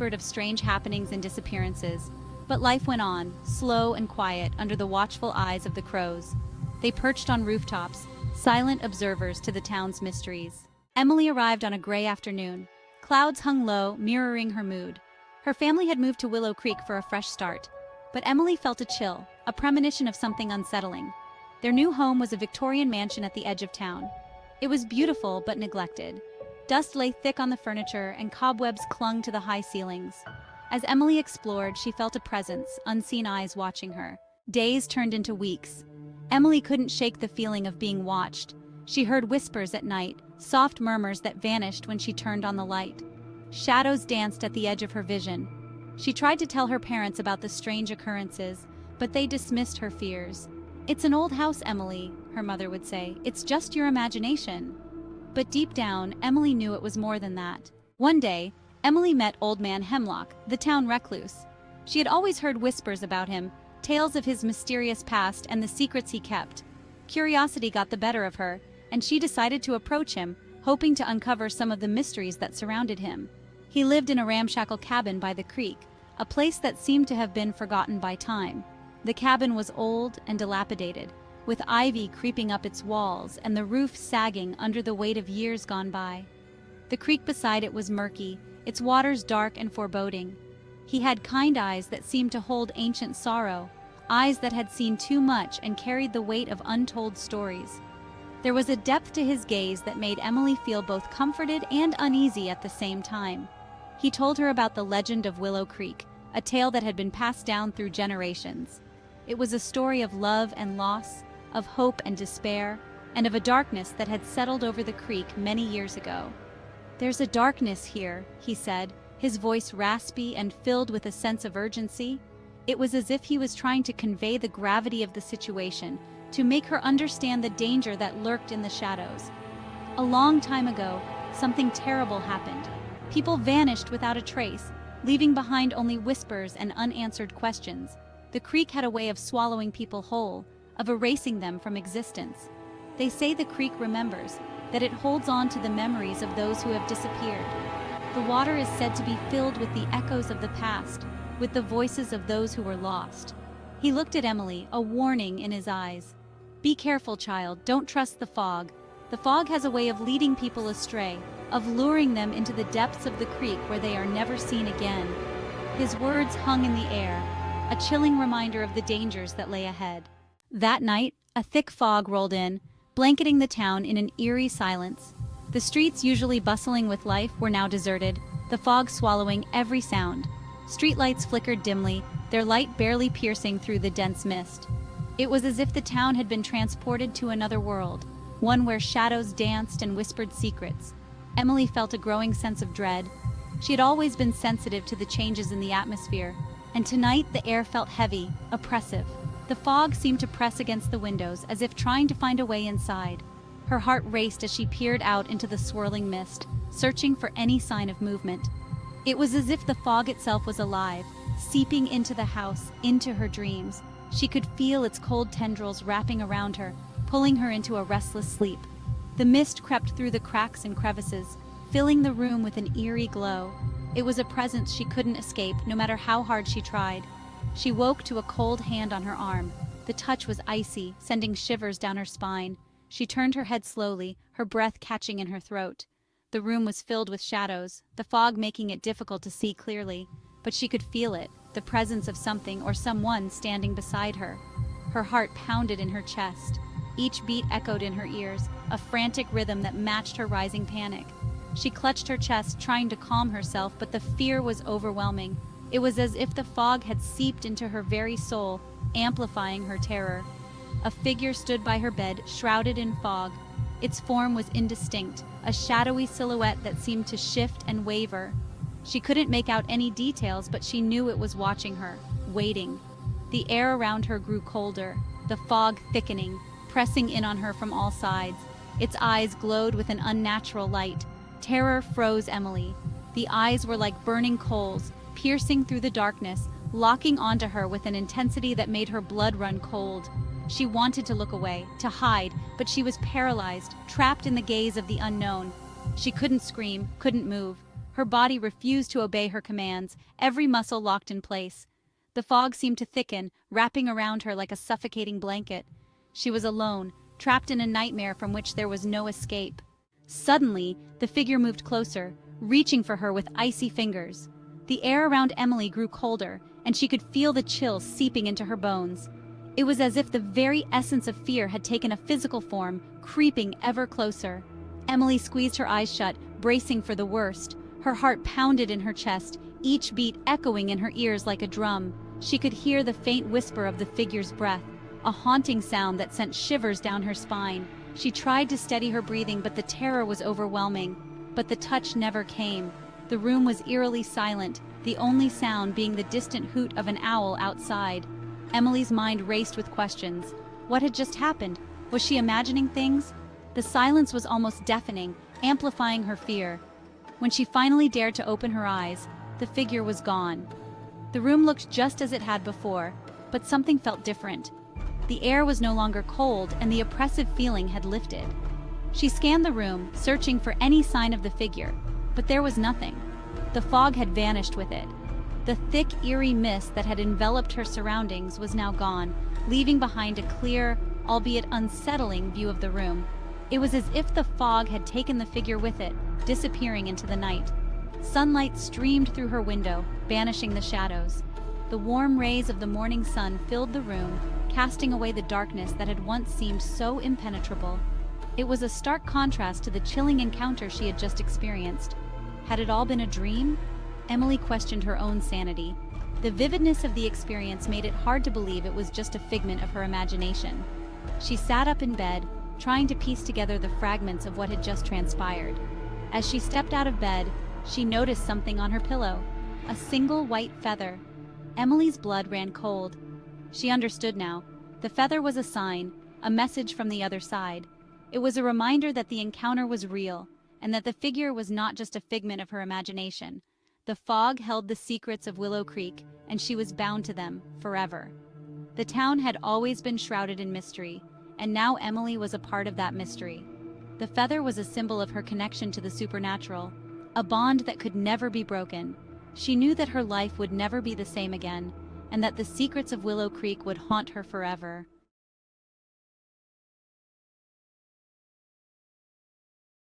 whispered of strange happenings and disappearances. But life went on, slow and quiet, under the watchful eyes of the crows. They perched on rooftops, silent observers to the town's mysteries. Emily arrived on a gray afternoon. Clouds hung low, mirroring her mood. Her family had moved to Willow Creek for a fresh start. But Emily felt a chill, a premonition of something unsettling. Their new home was a Victorian mansion at the edge of town. It was beautiful but neglected. Dust lay thick on the furniture and cobwebs clung to the high ceilings. As Emily explored, she felt a presence, unseen eyes watching her. Days turned into weeks. Emily couldn't shake the feeling of being watched. She heard whispers at night, soft murmurs that vanished when she turned on the light. Shadows danced at the edge of her vision. She tried to tell her parents about the strange occurrences, but they dismissed her fears. "It's an old house, Emily," her mother would say. "It's just your imagination." But deep down, Emily knew it was more than that. One day, Emily met Old Man Hemlock, the town recluse. She had always heard whispers about him, tales of his mysterious past and the secrets he kept. Curiosity got the better of her, and she decided to approach him, hoping to uncover some of the mysteries that surrounded him. He lived in a ramshackle cabin by the creek, a place that seemed to have been forgotten by time. The cabin was old and dilapidated, with ivy creeping up its walls and the roof sagging under the weight of years gone by. The creek beside it was murky, its waters dark and foreboding. He had kind eyes that seemed to hold ancient sorrow, eyes that had seen too much and carried the weight of untold stories. There was a depth to his gaze that made Emily feel both comforted and uneasy at the same time. He told her about the legend of Willow Creek, a tale that had been passed down through generations. It was a story of love and loss, of hope and despair, and of a darkness that had settled over the creek many years ago. "There's a darkness here," he said, his voice raspy and filled with a sense of urgency. It was as if he was trying to convey the gravity of the situation, to make her understand the danger that lurked in the shadows. A long time ago, something terrible happened. People vanished without a trace, leaving behind only whispers and unanswered questions. The creek had a way of swallowing people whole, of erasing them from existence. They say the creek remembers, that it holds on to the memories of those who have disappeared. The water is said to be filled with the echoes of the past, with the voices of those who were lost. He looked at Emily, a warning in his eyes. "Be careful, child, don't trust the fog. The fog has a way of leading people astray, of luring them into the depths of the creek where they are never seen again." His words hung in the air, a chilling reminder of the dangers that lay ahead. That night, a thick fog rolled in, blanketing the town in an eerie silence. The streets, usually bustling with life, were now deserted, the fog swallowing every sound. Streetlights flickered dimly, their light barely piercing through the dense mist. It was as if the town had been transported to another world, one where shadows danced and whispered secrets. Emily felt a growing sense of dread. She had always been sensitive to the changes in the atmosphere, and tonight the air felt heavy, oppressive. The fog seemed to press against the windows, as if trying to find a way inside. Her heart raced as she peered out into the swirling mist, searching for any sign of movement. It was as if the fog itself was alive, seeping into the house, into her dreams. She could feel its cold tendrils wrapping around her, pulling her into a restless sleep. The mist crept through the cracks and crevices, filling the room with an eerie glow. It was a presence she couldn't escape, no matter how hard she tried. She woke to a cold hand on her arm. The touch was icy, sending shivers down her spine. She turned her head slowly, her breath catching in her throat. The room was filled with shadows, the fog making it difficult to see clearly, but she could feel it, the presence of something or someone standing beside her. Her heart pounded in her chest. Each beat echoed in her ears, a frantic rhythm that matched her rising panic. She clutched her chest, trying to calm herself, but the fear was overwhelming. It was as if the fog had seeped into her very soul, amplifying her terror. A figure stood by her bed, shrouded in fog. Its form was indistinct, a shadowy silhouette that seemed to shift and waver. She couldn't make out any details, but she knew it was watching her, waiting. The air around her grew colder, the fog thickening, pressing in on her from all sides. Its eyes glowed with an unnatural light. Terror froze Emily. The eyes were like burning coals, piercing through the darkness, locking onto her with an intensity that made her blood run cold. She wanted to look away, to hide, but she was paralyzed, trapped in the gaze of the unknown. She couldn't scream, couldn't move. Her body refused to obey her commands, every muscle locked in place. The fog seemed to thicken, wrapping around her like a suffocating blanket. She was alone, trapped in a nightmare from which there was no escape. Suddenly, the figure moved closer, reaching for her with icy fingers. The air around Emily grew colder, and she could feel the chill seeping into her bones. It was as if the very essence of fear had taken a physical form, creeping ever closer. Emily squeezed her eyes shut, bracing for the worst. Her heart pounded in her chest, each beat echoing in her ears like a drum. She could hear the faint whisper of the figure's breath, a haunting sound that sent shivers down her spine. She tried to steady her breathing, but the terror was overwhelming. But the touch never came. The room was eerily silent, the only sound being the distant hoot of an owl outside. Emily's mind raced with questions. What had just happened? Was she imagining things? The silence was almost deafening, amplifying her fear. When she finally dared to open her eyes, the figure was gone. The room looked just as it had before, but something felt different. The air was no longer cold, and the oppressive feeling had lifted. She scanned the room, searching for any sign of the figure, but there was nothing. The fog had vanished with it. The thick, eerie mist that had enveloped her surroundings was now gone, leaving behind a clear, albeit unsettling, view of the room. It was as if the fog had taken the figure with it, disappearing into the night. Sunlight streamed through her window, banishing the shadows. The warm rays of the morning sun filled the room, casting away the darkness that had once seemed so impenetrable. It was a stark contrast to the chilling encounter she had just experienced. Had it all been a dream? Emily questioned her own sanity. The vividness of the experience made it hard to believe it was just a figment of her imagination. She sat up in bed, trying to piece together the fragments of what had just transpired. As she stepped out of bed, she noticed something on her pillow, a single white feather. Emily's blood ran cold. She understood now. The feather was a sign, a message from the other side. It was a reminder that the encounter was real, and that the figure was not just a figment of her imagination. The fog held the secrets of Willow Creek, and she was bound to them forever. The town had always been shrouded in mystery, and now Emily was a part of that mystery. The feather was a symbol of her connection to the supernatural, a bond that could never be broken. She knew that her life would never be the same again, and that the secrets of Willow Creek would haunt her forever.